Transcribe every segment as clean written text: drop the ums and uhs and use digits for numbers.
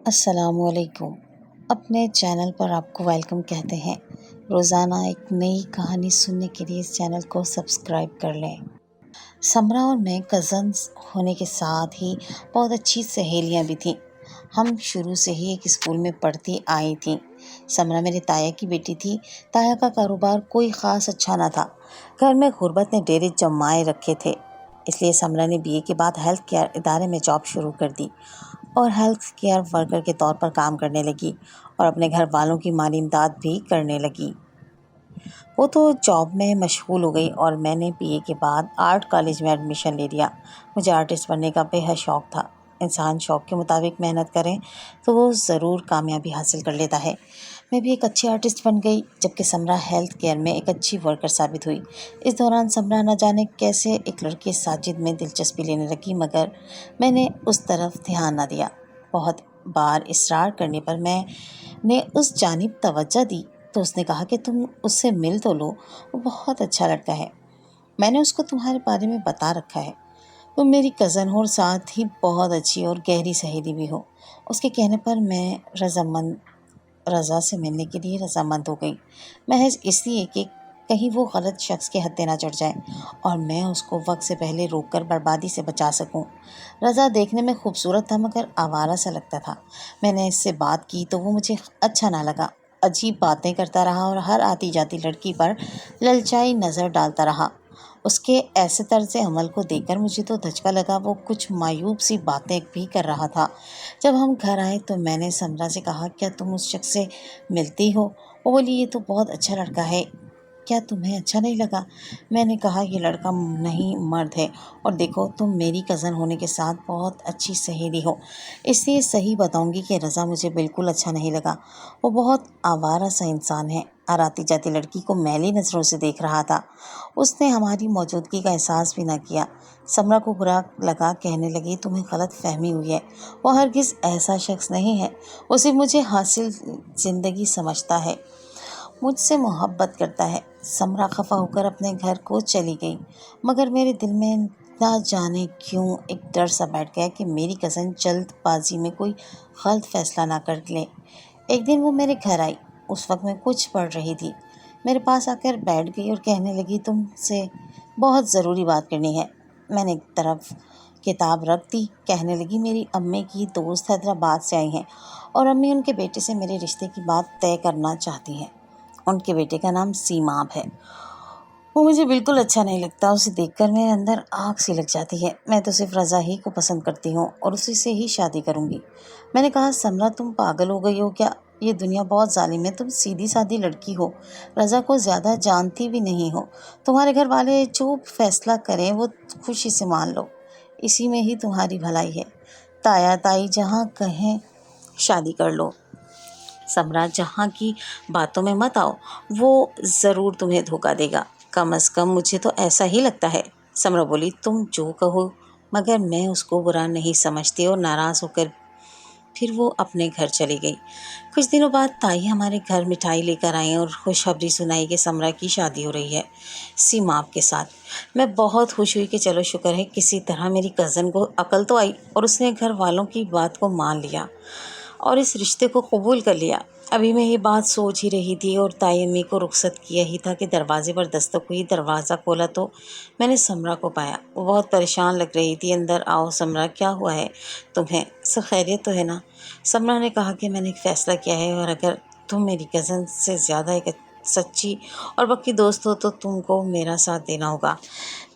السلام علیکم۔ اپنے چینل پر آپ کو ویلکم کہتے ہیں۔ روزانہ ایک نئی کہانی سننے کے لیے اس چینل کو سبسکرائب کر لیں۔ سمرا اور میں کزنز ہونے کے ساتھ ہی بہت اچھی سہیلیاں بھی تھیں۔ ہم شروع سے ہی ایک اسکول میں پڑھتی آئی تھیں۔ سمرا میرے تایا کی بیٹی تھی۔ تایا کا کاروبار کوئی خاص اچھا نہ تھا۔ گھر میں غربت نے ڈیرے جمائے رکھے تھے، اس لیے سمرا نے BA کے بعد ہیلتھ کیئر ادارے میں جاب شروع کر دی اور ہیلتھ کیئر ورکر کے طور پر کام کرنے لگی اور اپنے گھر والوں کی مالی امداد بھی کرنے لگی۔ وہ تو جاب میں مشغول ہو گئی اور میں نے BA کے بعد آرٹ کالج میں ایڈمیشن لے لیا۔ مجھے آرٹسٹ بننے کا بے حد شوق تھا۔ انسان شوق کے مطابق محنت کرے تو وہ ضرور کامیابی حاصل کر لیتا ہے۔ میں بھی ایک اچھی آرٹسٹ بن گئی، جبکہ سمرا ہیلتھ کیئر میں ایک اچھی ورکر ثابت ہوئی۔ اس دوران سمرا نہ جانے کیسے ایک لڑکے ساجد میں دلچسپی لینے لگی، مگر میں نے اس طرف دھیان نہ دیا۔ بہت بار اصرار کرنے پر میں نے اس جانب توجہ دی تو اس نے کہا کہ تم اس سے مل تو لو، وہ بہت اچھا لڑکا ہے، میں نے اس کو تمہارے بارے میں بتا رکھا ہے، تم میری کزن ہو اور ساتھ ہی بہت اچھی اور گہری سہیلی بھی ہو۔ اس کے کہنے پر میں رضا سے ملنے کے لیے رضامند ہو گئی، محض اس لیے کہ کہیں وہ غلط شخص کے ہتھے نہ چڑھ جائے اور میں اس کو وقت سے پہلے روک کر بربادی سے بچا سکوں۔ رضا دیکھنے میں خوبصورت تھا مگر آوارہ سا لگتا تھا۔ میں نے اس سے بات کی تو وہ مجھے اچھا نہ لگا، عجیب باتیں کرتا رہا اور ہر آتی جاتی لڑکی پر للچائی نظر ڈالتا رہا۔ اس کے ایسے طرز عمل کو دیکھ کر مجھے تو دھچکا لگا، وہ کچھ معیوب سی باتیں بھی کر رہا تھا۔ جب ہم گھر آئے تو میں نے سمرا سے کہا، کیا تم اس شخص سے ملتی ہو؟ وہ بولی، یہ تو بہت اچھا لڑکا ہے، کیا تمہیں اچھا نہیں لگا؟ میں نے کہا، یہ لڑکا نہیں مرد ہے، اور دیکھو تم میری کزن ہونے کے ساتھ بہت اچھی سہیلی ہو، اس لیے صحیح بتاؤں گی کہ رضا مجھے بالکل اچھا نہیں لگا۔ وہ بہت آوارہ سا انسان ہے، ہر آتی جاتی لڑکی کو میلی نظروں سے دیکھ رہا تھا۔ اس نے ہماری موجودگی کا احساس بھی نہ کیا۔ سمرا کو برا لگا، کہنے لگی، تمہیں غلط فہمی ہوئی ہے، وہ ہرگز ایسا شخص نہیں ہے، وہ صرف مجھے حاصل زندگی سمجھتا ہے، مجھ سے محبت کرتا ہے۔ سمرا خفا ہو کر اپنے گھر کو چلی گئی، مگر میرے دل میں نہ جانے کیوں ایک ڈر سا بیٹھ گیا کہ میری کزن جلد بازی میں کوئی غلط فیصلہ نہ کر لے۔ ایک دن وہ میرے گھر آئی، اس وقت میں کچھ پڑھ رہی تھی، میرے پاس آ کر بیٹھ گئی اور کہنے لگی، تم سے بہت ضروری بات کرنی ہے۔ میں نے ایک طرف کتاب رکھ دی، کہنے لگی، میری امی کی دوست حیدرآباد سے آئی ہیں اور امی ان کے بیٹے سے میرے رشتے کی بات طے کرنا چاہتی ہیں۔ ان کے بیٹے کا نام سیماب ہے، وہ مجھے بالکل اچھا نہیں لگتا، اسے دیکھ کر میرے اندر آگ سی لگ جاتی ہے۔ میں تو صرف رضا ہی کو پسند کرتی ہوں اور اسی سے ہی شادی کروں گی۔ میں نے کہا، سمرا تم پاگل ہو گئی ہو کیا؟ یہ دنیا بہت ظالم ہے، تم سیدھی سادھی لڑکی ہو، رضا کو زیادہ جانتی بھی نہیں ہو، تمہارے گھر والے جو فیصلہ کریں وہ خوشی سے مان لو، اسی میں ہی تمہاری بھلائی ہے، تایا تائی جہاں کہیں شادی کر لو۔ سمرا جہاں کی باتوں میں مت آؤ، وہ ضرور تمہیں دھوکہ دے گا، کم از کم مجھے تو ایسا ہی لگتا ہے۔ سمرا بولی، تم جو کہو، مگر میں اس کو برا نہیں سمجھتی، اور ناراض ہو کر پھر وہ اپنے گھر چلی گئی۔ کچھ دنوں بعد تائی ہمارے گھر مٹھائی لے کر آئیں اور خوشخبری سنائی کہ سمرا کی شادی ہو رہی ہے سیماب کے ساتھ۔ میں بہت خوش ہوئی کہ چلو شکر ہے، کسی طرح میری کزن کو عقل تو آئی اور اس نے گھر والوں کی بات کو مان لیا اور اس رشتے کو قبول کر لیا۔ ابھی میں یہ بات سوچ ہی رہی تھی اور تائی امی کو رخصت کیا ہی تھا کہ دروازے پر دستک ہوئی۔ دروازہ کھولا تو میں نے سمرا کو پایا، وہ بہت پریشان لگ رہی تھی۔ اندر آؤ سمرا، کیا ہوا ہے تمہیں؟ سب خیریت تو ہے نا؟ سمرا نے کہا کہ میں نے ایک فیصلہ کیا ہے، اور اگر تم میری کزن سے زیادہ ایک سچی اور پکی دوست ہو تو تم کو میرا ساتھ دینا ہوگا۔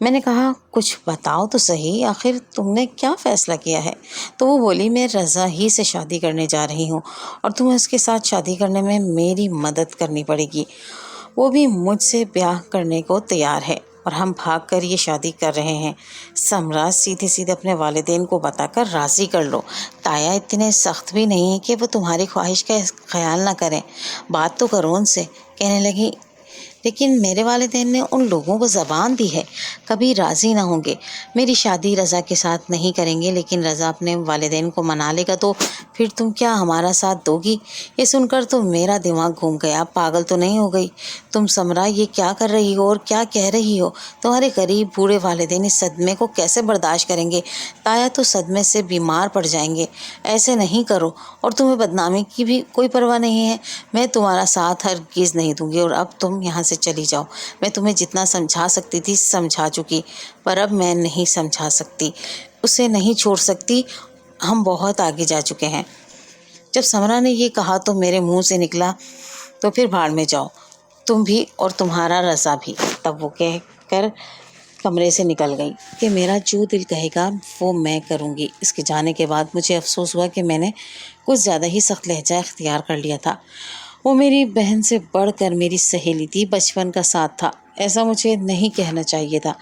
میں نے کہا، کچھ بتاؤ تو صحیح، آخر تم نے کیا فیصلہ کیا ہے؟ تو وہ بولی، میں رضا ہی سے شادی کرنے جا رہی ہوں اور تمہیں اس کے ساتھ شادی کرنے میں میری مدد کرنی پڑے گی، وہ بھی مجھ سے بیاہ کرنے کو تیار ہے اور ہم بھاگ کر یہ شادی کر رہے ہیں۔ سمرا، سیدھے سیدھے اپنے والدین کو بتا کر راضی کر لو، تایا اتنے سخت بھی نہیں کہ وہ تمہاری خواہش کا خیال نہ کریں، بات تو کرو ان سے۔ کہنے لگی، لیکن میرے والدین نے ان لوگوں کو زبان دی ہے، کبھی راضی نہ ہوں گے۔ میری شادی رضا کے ساتھ نہیں کریں گے، لیکن رضا اپنے والدین کو منا لے گا تو پھر تم کیا ہمارا ساتھ دو گی؟ یہ سن کر تو میرا دماغ گھوم گیا۔ پاگل تو نہیں ہو گئی تم سمرا؟ یہ کیا کر رہی ہو اور کیا کہہ رہی ہو؟ تمہارے غریب بوڑھے والدین اس صدمے کو کیسے برداشت کریں گے؟ تایا تو صدمے سے بیمار پڑ جائیں گے۔ ایسے نہیں کرو، اور تمہیں بدنامی کی بھی کوئی پرواہ نہیں ہے۔ میں تمہارا ساتھ ہرگز نہیں دوں گی، اور اب تم یہاں سے چلی جاؤ۔ میں تمہیں جتنا سمجھا سکتی تھی سمجھا چکی، پر اب میں نہیں سمجھا سکتی، اسے نہیں چھوڑ سکتی، ہم بہت آگے جا چکے ہیں۔ جب سمرا نے یہ کہا تو میرے منہ سے نکلا، تو پھر بھاڑ میں جاؤ، تم بھی اور تمہارا رضا بھی۔ تب وہ کہہ کر کمرے سے نکل گئی کہ میرا جو دل کہے گا وہ میں کروں گی۔ اس کے جانے کے بعد مجھے افسوس ہوا کہ میں نے کچھ زیادہ ہی سخت لہجہ اختیار کر لیا تھا۔ وہ میری بہن سے بڑھ کر میری سہیلی تھی، بچپن کا ساتھ تھا، ایسا مجھے نہیں کہنا چاہیے تھا۔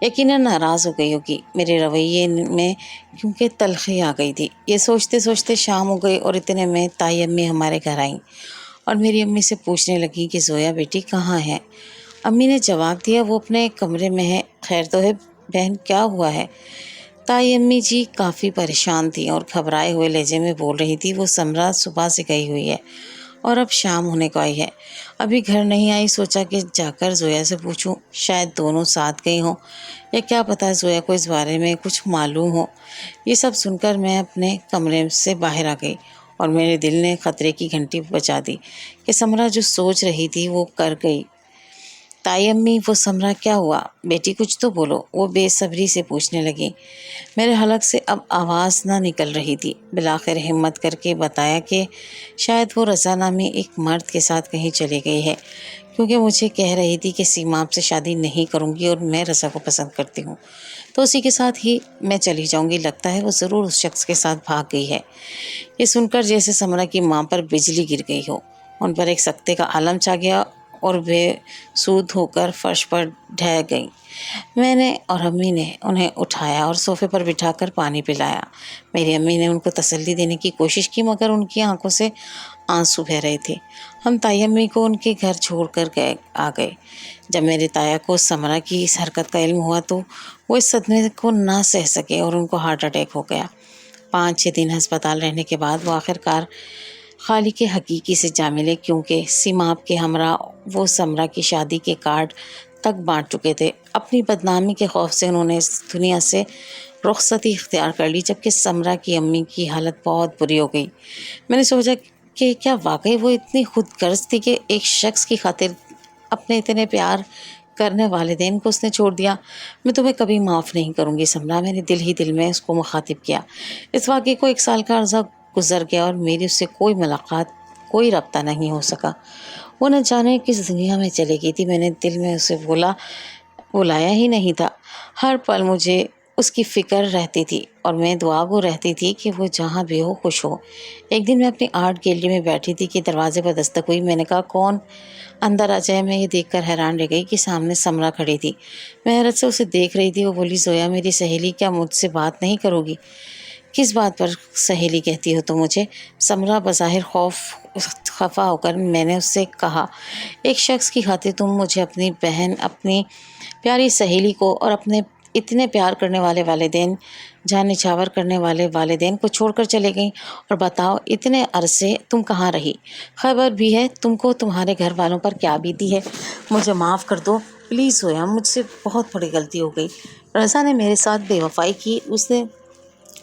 یقیناً ناراض ہو گئی ہوگی میرے رویے میں، کیونکہ تلخی آ گئی تھی۔ یہ سوچتے سوچتے شام ہو گئی اور اتنے میں تائی امی ہمارے گھر آئیں اور میری امی سے پوچھنے لگیں کہ زویا بیٹی کہاں ہے؟ امی نے جواب دیا وہ اپنے کمرے میں ہے۔ خیر تو ہے بہن، کیا ہوا ہے؟ تائی امی جی کافی پریشان تھیں اور گھبرائے ہوئے لہجے میں بول رہی تھی وہ سمرا صبح سے گئی ہوئی ہے اور اب شام ہونے کو آئی ہے، ابھی گھر نہیں آئی۔ سوچا کہ جا کر زویا سے پوچھوں، شاید دونوں ساتھ گئی ہوں، یا کیا پتہ زویا کو اس بارے میں کچھ معلوم ہو۔ یہ سب سن کر میں اپنے کمرے سے باہر آ گئی اور میرے دل نے خطرے کی گھنٹی بجا دی کہ سمرا جو سوچ رہی تھی وہ کر گئی۔ تائی امی وہ سمرا کیا ہوا؟ بیٹی کچھ تو بولو، وہ بے صبری سے پوچھنے لگی۔ میرے حلق سے اب آواز نہ نکل رہی تھی۔ بالآخر ہمت کر کے بتایا کہ شاید وہ رضا نامی ایک مرد کے ساتھ کہیں چلی گئی ہے، کیونکہ مجھے کہہ رہی تھی کہ سیما آپ سے شادی نہیں کروں گی اور میں رضا کو پسند کرتی ہوں، تو اسی کے ساتھ ہی میں چلی جاؤں گی۔ لگتا ہے وہ ضرور اس شخص کے ساتھ بھاگ گئی ہے۔ یہ سن کر جیسے سمرا کی ماں پر بجلی گر گئی ہو، ان پر ایک سکتے کا عالم چھا گیا اور بے سود ہو کر فرش پر ڈھہ گئیں۔ میں نے اور امی نے انہیں اٹھایا اور صوفے پر بٹھا کر پانی پلایا۔ میری امی نے ان کو تسلی دینے کی کوشش کی، مگر ان کی آنکھوں سے آنسو بہہ رہے تھے۔ ہم تائی امی کو ان کے گھر چھوڑ کر آ گئے۔ جب میرے تایا کو سمرا کی اس حرکت کا علم ہوا تو وہ اس صدمے کو نہ سہ سکے اور ان کو ہارٹ اٹیک ہو گیا۔ 5-6 دن ہسپتال رہنے کے بعد وہ آخرکار خالق حقیقی سے جا ملے، کیونکہ سیماب کے ہمراہ وہ سمرا کی شادی کے کارڈ تک بانٹ چکے تھے۔ اپنی بدنامی کے خوف سے انہوں نے اس دنیا سے رخصتی اختیار کر لی، جبکہ سمرا کی امی کی حالت بہت بری ہو گئی۔ میں نے سوچا کہ کیا واقعی وہ اتنی خود غرض تھی کہ ایک شخص کی خاطر اپنے اتنے پیار کرنے والدین کو اس نے چھوڑ دیا؟ میں تمہیں کبھی معاف نہیں کروں گی سمرا، میں نے دل ہی دل میں اس کو مخاطب کیا۔ اس واقعے کو 1 سال کا عرصہ گزر گیا اور میری اس سے کوئی ملاقات، کوئی رابطہ نہیں ہو سکا۔ وہ نہ جانے کس دنیا میں چلی گئی تھی۔ میں نے دل میں اسے بلایا ہی نہیں تھا۔ ہر پل مجھے اس کی فکر رہتی تھی اور میں دعا گو رہتی تھی کہ وہ جہاں بھی ہو خوش ہو۔ ایک دن میں اپنی آرٹ گیلری میں بیٹھی تھی کہ دروازے پر دستک ہوئی۔ میں نے کہا کون؟ اندر آ جائے۔ میں یہ دیکھ کر حیران رہ گئی کہ سامنے سمرا کھڑی تھی۔ میں حیرت سے اسے دیکھ رہی تھی۔ وہ بولی زویا میری سہیلی، کیا مجھ سے بات نہیں کرو گی؟ کس بات پر سہیلی کہتی ہو تم مجھے؟ سمرا بظاہر خفا ہو کر میں نے اس سے کہا، ایک شخص کی خاطر تم مجھے، اپنی بہن، اپنی پیاری سہیلی کو اور اپنے اتنے پیار کرنے والے والدین، جان نچھاور کرنے والے والدین کو چھوڑ کر چلے گئیں، اور بتاؤ اتنے عرصے تم کہاں رہی؟ خبر بھی ہے تم کو تمہارے گھر والوں پر کیا بیتی ہے؟ مجھے معاف کر دو پلیز زویا، مجھ سے بہت بڑی غلطی ہو گئی۔ رضا نے میرے ساتھ بے وفائی کی، اس نے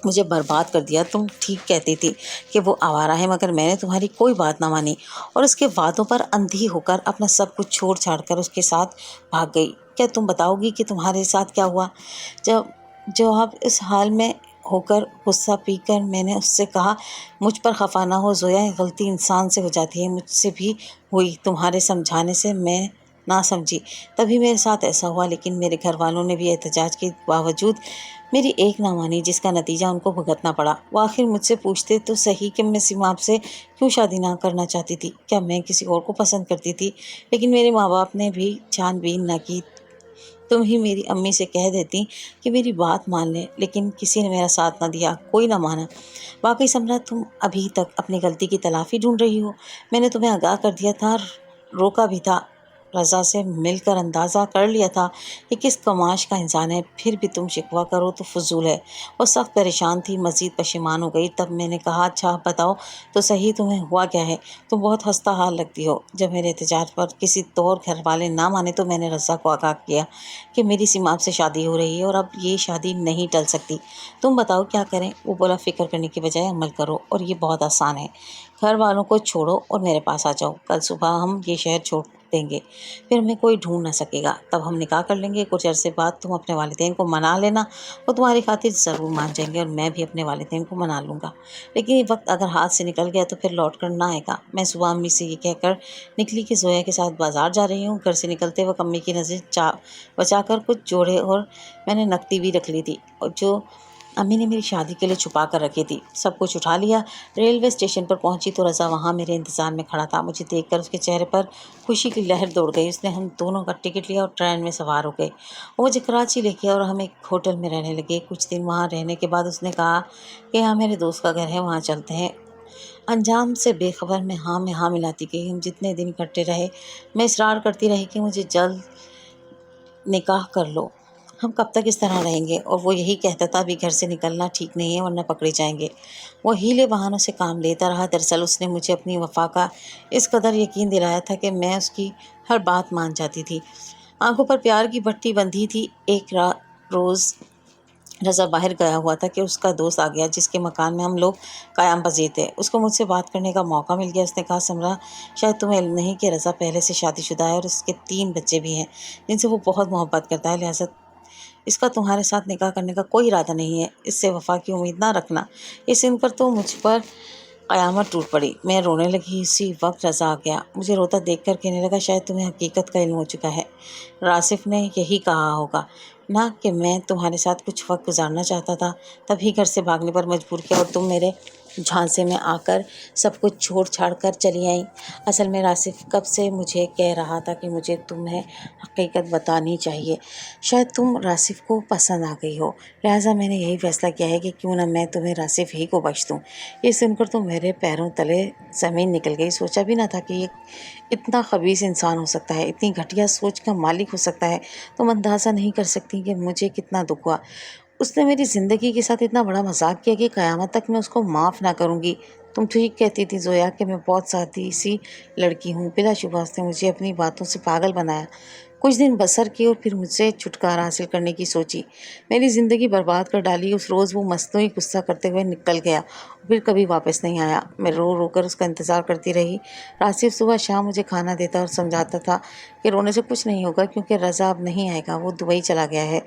مجھے برباد کر دیا۔ تم ٹھیک کہتی تھی کہ وہ آوارہ ہے، مگر میں نے تمہاری کوئی بات نہ مانی اور اس کے وعدوں پر اندھی ہو کر اپنا سب کچھ چھوڑ چھاڑ کر اس کے ساتھ بھاگ گئی۔ کیا تم بتاؤ گی کہ تمہارے ساتھ کیا ہوا؟ جب آپ اس حال میں ہو کر غصہ پی کر میں نے اس سے کہا، مجھ پر خفا نہ ہو زویا، غلطی انسان سے ہو جاتی ہے، مجھ سے بھی ہوئی، تمہارے سمجھانے سے میں نہ سمجھی، تبھی میرے ساتھ ایسا ہوا۔ لیکن میرے گھر والوں نے بھی احتجاج کے باوجود میری ایک نہ مانی، جس کا نتیجہ ان کو بھگتنا پڑا۔ وہ آخر مجھ سے پوچھتے تو صحیح کہ میں سیماب سے کیوں شادی نہ کرنا چاہتی تھی، کیا میں کسی اور کو پسند کرتی تھی؟ لیکن میرے ماں باپ نے بھی چھان بین نہ کی۔ تم ہی میری امی سے کہہ دیتی کہ میری بات مان لیں، لیکن کسی نے میرا ساتھ نہ دیا، کوئی نہ مانا۔ واقعی سمرا، تم ابھی تک اپنی غلطی کی تلافی ڈھونڈ رہی ہو۔ میں نے تمہیں آگاہ کر دیا تھا، روکا بھی تھا، رضا سے مل کر اندازہ کر لیا تھا کہ کس کماش کا انسان ہے، پھر بھی تم شکوہ کرو تو فضول ہے۔ وہ سخت پریشان تھی، مزید پشیمان ہو گئی۔ تب میں نے کہا، اچھا بتاؤ تو صحیح، تمہیں ہوا کیا ہے؟ تم بہت خستہ حال لگتی ہو۔ جب میرے احتجاج پر کسی طور گھر والے نہ مانے تو میں نے رضا کو آگاہ کیا کہ میری سیماب سے شادی ہو رہی ہے اور اب یہ شادی نہیں ٹل سکتی۔ تم بتاؤ کیا کریں؟ وہ بولا، فکر کرنے کی بجائے عمل کرو، اور یہ بہت آسان ہے۔ گھر والوں کو چھوڑو اور میرے پاس آ جاؤ۔ کل صبح ہم یہ شہر چھوڑ دیں گے، پھر ہمیں کوئی ڈھونڈ نہ سکے گا۔ تب ہم نکاح کر لیں گے۔ کچھ عرصے بعد تم اپنے والدین کو منا لینا، وہ تمہاری خاطر ضرور مان جائیں گے، اور میں بھی اپنے والدین کو منا لوں گا۔ لیکن یہ وقت اگر ہاتھ سے نکل گیا تو پھر لوٹ کر نہ آئے گا۔ میں صبح امی سے یہ کہہ کر نکلی کہ زویا کے ساتھ بازار جا رہی ہوں۔ گھر سے نکلتے وقت امی کی نظر بچا کر کچھ جوڑے اور میں نے نقدی بھی رکھ لی تھی، اور جو امی نے میری شادی کے لیے چھپا کر رکھی تھی۔ سب کچھ اٹھا لیا۔ ریلوے اسٹیشن پر پہنچی تو رضا وہاں میرے انتظار میں کھڑا تھا۔ مجھے دیکھ کر اس کے چہرے پر خوشی کی لہر دوڑ گئی۔ اس نے ہم دونوں کا ٹکٹ لیا اور ٹرین میں سوار ہو گئے۔ وہ مجھے کراچی لے گیا اور ہم ایک ہوٹل میں رہنے لگے۔ کچھ دن وہاں رہنے کے بعد اس نے کہا کہ یہاں میرے دوست کا گھر ہے، وہاں چلتے ہیں۔ انجام سے بے خبر میں ہاں ملاتی گئی۔ ہم جتنے دن اکٹھے رہے میں اصرار کرتی رہی کہ مجھے جلد نکاح کر لو، ہم کب تک اس طرح رہیں گے؟ اور وہ یہی کہتا تھا، ابھی گھر سے نکلنا ٹھیک نہیں ہے ورنہ پکڑے جائیں گے۔ وہ ہیلے بہانوں سے کام لیتا رہا۔ دراصل اس نے مجھے اپنی وفا کا اس قدر یقین دلایا تھا کہ میں اس کی ہر بات مان جاتی تھی۔ آنکھوں پر پیار کی بٹی بندھی تھی۔ ایک روز رضا باہر گیا ہوا تھا کہ اس کا دوست آ گیا جس کے مکان میں ہم لوگ قیام پذیر تھے۔ اس کو مجھ سے بات کرنے کا موقع مل گیا۔ اس نے کہا، سمرا، شاید تمہیں علم نہیں کہ رضا پہلے سے شادی شدہ ہے اور اس کے 3 بچے بھی ہیں جن سے وہ بہت محبت کرتا ہے، لہٰذا اس کا تمہارے ساتھ نکاح کرنے کا کوئی ارادہ نہیں ہے۔ اس سے وفا کی امید نہ رکھنا۔ یہ سن کر تو مجھ پر قیامت ٹوٹ پڑی۔ میں رونے لگی۔ اسی وقت رضا آ گیا۔ مجھے روتا دیکھ کر کہنے لگا، شاید تمہیں حقیقت کا علم ہو چکا ہے۔ راسف نے یہی کہا ہوگا نا کہ میں تمہارے ساتھ کچھ وقت گزارنا چاہتا تھا، تبھی گھر سے بھاگنے پر مجبور کیا اور تم میرے جھانسے میں آ کر سب کچھ چھوڑ چھاڑ کر چلی آئیں۔ اصل میں راسف کب سے مجھے کہہ رہا تھا کہ مجھے تمہیں حقیقت بتانی چاہیے۔ شاید تم راسف کو پسند آ گئی ہو، لہٰذا میں نے یہی فیصلہ کیا ہے کہ کیوں نہ میں تمہیں راسف ہی کو بخش دوں۔ یہ سن کر تو میرے پیروں تلے زمین نکل گئی۔ سوچا بھی نہ تھا کہ یہ اتنا خبیث انسان ہو سکتا ہے، اتنی گھٹیا سوچ کا مالک ہو سکتا ہے۔ تم اندازہ نہیں کر سکتی کہ مجھے کتنا دکھ ہوا۔ اس نے میری زندگی کے ساتھ اتنا بڑا مذاق کیا کہ قیامت تک میں اس کو معاف نہ کروں گی۔ تم ٹھیک کہتی تھی زویا کہ میں بہت سادی سی لڑکی ہوں۔ بلا شبہ اس نے مجھے اپنی باتوں سے پاگل بنایا۔ کچھ دن بسر کی اور پھر مجھ سے چھٹکارا حاصل کرنے کی سوچی۔ میری زندگی برباد کر ڈالی۔ اس روز وہ مصنوعی غصہ کرتے ہوئے نکل گیا، پھر کبھی واپس نہیں آیا۔ میں رو رو کر اس کا انتظار کرتی رہی۔ راسف صبح شام مجھے کھانا دیتا اور سمجھاتا تھا کہ رونے سے کچھ نہیں ہوگا کیونکہ رضا اب نہیں آئے گا، وہ دبئی چلا گیا ہے،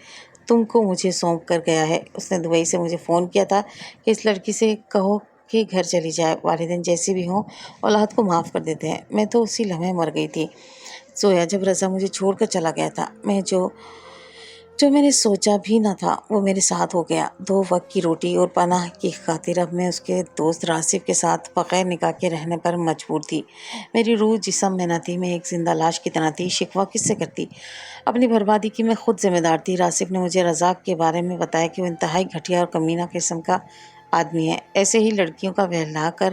تم کو مجھے سونپ کر گیا ہے۔ اس نے دبئی سے مجھے فون کیا تھا کہ اس لڑکی سے کہو کہ گھر چلی جائے، والدین جیسے بھی ہوں اولاد کو معاف کر دیتے ہیں۔ میں تو اسی لمحے مر گئی تھی زویا جب رضا مجھے چھوڑ کر چلا گیا تھا۔ جو میں نے سوچا بھی نہ تھا وہ میرے ساتھ ہو گیا۔ 2 وقت کی روٹی اور پناہ کی خاطر اب میں اس کے دوست راسف کے ساتھ بغیر نکاح کے رہنے پر مجبور تھی۔ میری روح جسم میں نہ تھی، میں ایک زندہ لاش کی طرح تھی۔ شکوہ کس سے کرتی؟ اپنی بربادی کی میں خود ذمہ دار تھی۔ راسف نے مجھے رضا کے بارے میں بتایا کہ وہ انتہائی گھٹیا اور کمینہ قسم کا آدمی ہے، ایسے ہی لڑکیوں کا بہلا کر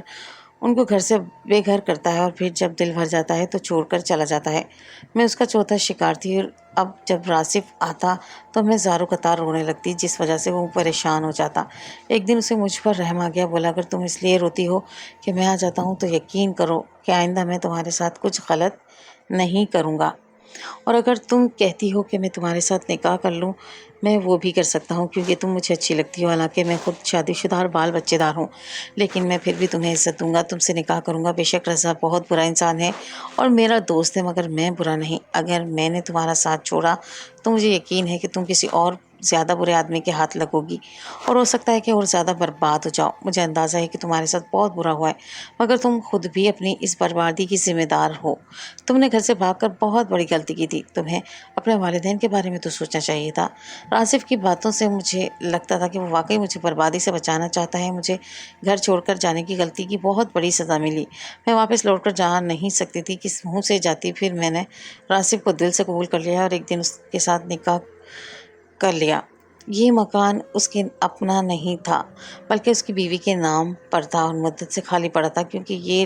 ان کو گھر سے بے گھر کرتا ہے اور پھر جب دل بھر جاتا ہے تو چھوڑ کر چلا جاتا ہے۔ میں اس کا چوتھا شکار تھی، اور اب جب راسف آتا تو میں زاروں قطار رونے لگتی، جس وجہ سے وہ پریشان ہو جاتا۔ ایک دن اسے مجھ پر رحم آ گیا۔ بولا، اگر تم اس لیے روتی ہو کہ میں آ جاتا ہوں تو یقین کرو کہ آئندہ میں تمہارے ساتھ کچھ غلط نہیں کروں گا، اور اگر تم کہتی ہو کہ میں تمہارے ساتھ نکاح کر لوں، میں وہ بھی کر سکتا ہوں کیونکہ تم مجھے اچھی لگتی ہو، حالانکہ میں خود شادی شدہ اور بال بچے دار ہوں، لیکن میں پھر بھی تمہیں عزت دوں گا، تم سے نکاح کروں گا۔ بے شک رضا بہت برا انسان ہے اور میرا دوست ہے، مگر میں برا نہیں۔ اگر میں نے تمہارا ساتھ چھوڑا تو مجھے یقین ہے کہ تم کسی اور زیادہ برے آدمی کے ہاتھ لگو گی اور ہو سکتا ہے کہ اور زیادہ برباد ہو جاؤ۔ مجھے اندازہ ہے کہ تمہارے ساتھ بہت برا ہوا ہے، مگر تم خود بھی اپنی اس بربادی کی ذمہ دار ہو۔ تم نے گھر سے بھاگ کر بہت بڑی غلطی کی تھی، تمہیں اپنے والدین کے بارے میں تو سوچنا چاہیے تھا۔ راسف کی باتوں سے مجھے لگتا تھا کہ وہ واقعی مجھے بربادی سے بچانا چاہتا ہے۔ مجھے گھر چھوڑ کر جانے کی غلطی کی بہت بڑی سزا ملی۔ میں واپس لوٹ کر جا نہیں سکتی تھی، کس منہ سے جاتی۔ پھر میں نے راسف کو دل سے قبول کر لیا اور ایک دن اس کے ساتھ نکاح کر لیا۔ یہ مکان اس کے اپنا نہیں تھا بلکہ اس کی بیوی کے نام پر تھا اور مدت سے خالی پڑا تھا، کیونکہ یہ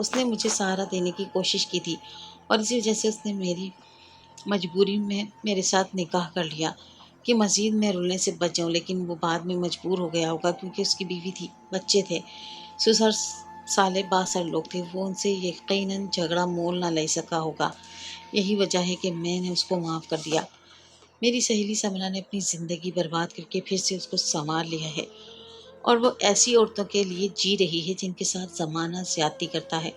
اس نے مجھے سہارا دینے کی کوشش کی تھی اور اسی وجہ سے اس نے میری مجبوری میں میرے ساتھ نکاح کر لیا کہ مزید میں رلنے سے بچ جاؤں، لیکن وہ بعد میں مجبور ہو گیا ہوگا کیونکہ اس کی بیوی تھی، بچے تھے، سسر سالے 62 لوگ تھے، وہ ان سے یقیناً جھگڑا مول نہ لے سکا ہوگا۔ یہی وجہ ہے کہ میں نے اس کو معاف کر دیا۔ میری سہیلی سمرا نے اپنی زندگی برباد کر کے پھر سے اس کو سنوار لیا ہے اور وہ ایسی عورتوں کے لیے جی رہی ہے جن کے ساتھ زمانہ زیادتی کرتا ہے